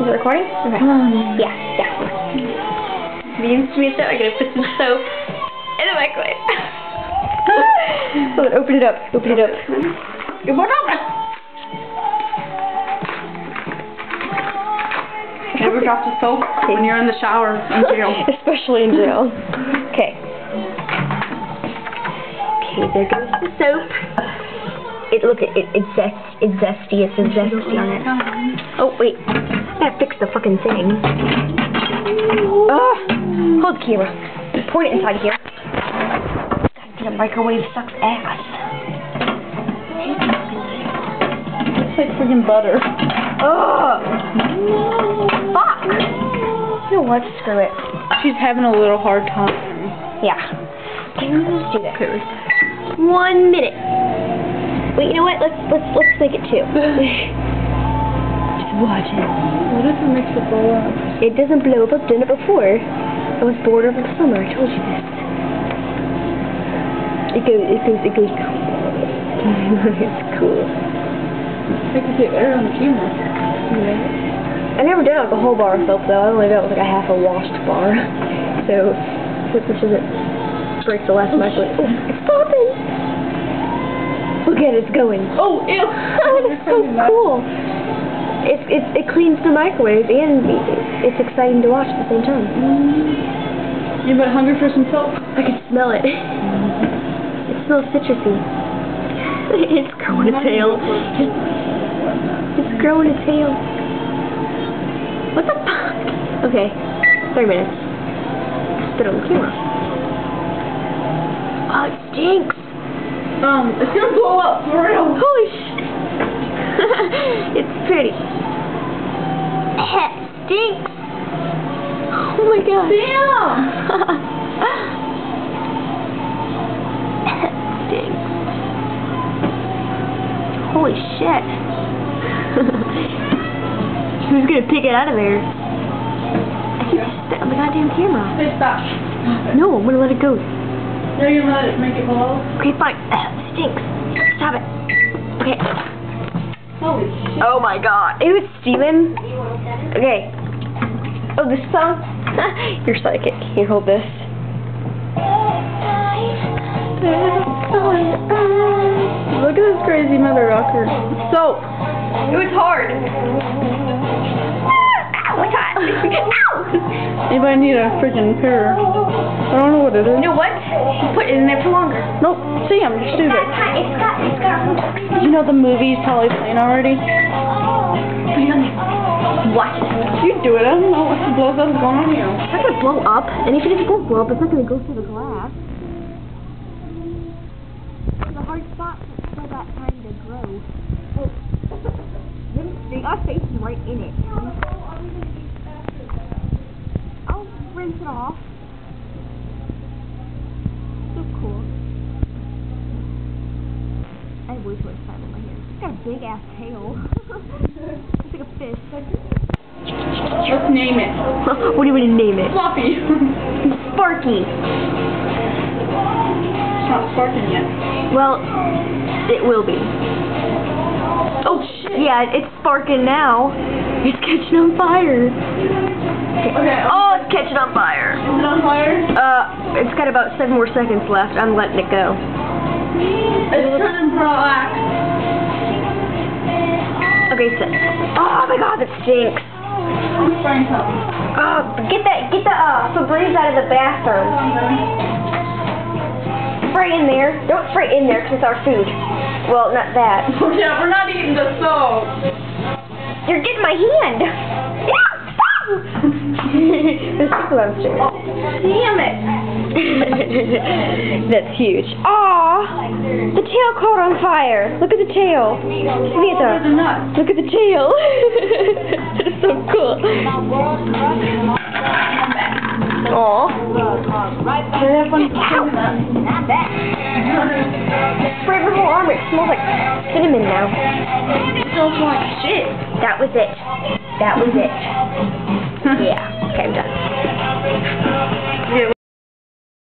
Is it recording? Okay. Yeah. Me and Samantha are gonna put some soap in the microwave. Oh, open it up. Open it up. It won't open. Never drop the soap when you're in the shower in jail. Especially in jail. Okay. Okay, there goes the soap. It's zesty. It says zesty on it. Oh wait, I gotta fix the fucking thing. Hold the camera. Point it inside here. Goddamn microwave sucks ass. It's like freaking butter. Fuck. You know what? Screw it. She's having a little hard time. Yeah. Okay, let's do that. 1 minute. Wait, you know what? Let's make it 2. Just watch it. What if it makes it blow up? It doesn't blow up. I've done it before. I was bored over the summer. I told you this. It goes cool. It's cool. I could get air on the camera. Yeah. I never did like a whole bar of soap though. I only got like a half a washed bar. So this isn't break the last microwave. Oh, it's popping! Look at it, it's going. Oh, ew! Oh, that's so cool. It cleans the microwave and it's exciting to watch at the same time. Anybody hungry for some soap? I can smell it. It smells citrusy. It's growing a tail. It's growing a tail. What the fuck? Okay, 3 minutes. Spit on the camera. Oh, it stinks. It's gonna blow up for real. Holy shit. It's pretty. It stinks. Oh my god. Damn. It stinks. Holy shit. Who's gonna pick it out of there? I think you spit on the goddamn camera. Hey, stop. No, I'm gonna let it go. You're gonna let it make it blow? Okay, fine. It stinks. Stop it. Okay. Holy shit. Oh my god. Ew, it's steaming. Okay. Oh, this song? You're psychic. Here, hold this. Look at this crazy mother rocker. Soap. It was hard. Ow, it's hot. Ow! Anybody need a freaking pair? I don't know what it is. You know what? Put it in there for longer. Nope. Sam, just do this. It's got. You know the movie's probably playing already? Put it on there. Watch it. You do it. I don't know what the blows up is going on here. It's not gonna blow up, and if it doesn't blow up, it's not gonna go through the glass. It's a hard spot for that time to grow. Oh. Our face is right in it. I'll rinse it off. So cool. I have way too much time on my hands. It's got a big ass tail. It's like a fish. Let's name it. What do you want to name it? Fluffy. Sparky. It's not sparking yet. Well, it will be. Oh shit! Yeah, it's sparking now. It's catching on fire. Okay. Oh, it's catching on fire. Is it on fire? It's got about 7 more seconds left. I'm letting it go. It's turning black. Okay, so. Oh my god, that stinks. I'm spraying something. Get the Febreze out of the bathroom. Spray in there. Don't spray in there because it's our food. Well, not that. Yeah, we're not eating the soap. You're getting my hand. There's people downstairs. Oh, damn it. That's huge. Aw! The tail caught on fire. Look at the tail. Samantha, look at the tail. That is so cool. Aw. Spray my whole arm. It smells like cinnamon now. It smells like shit. That was it. That was it. Yeah. Okay, I'm done. Yeah,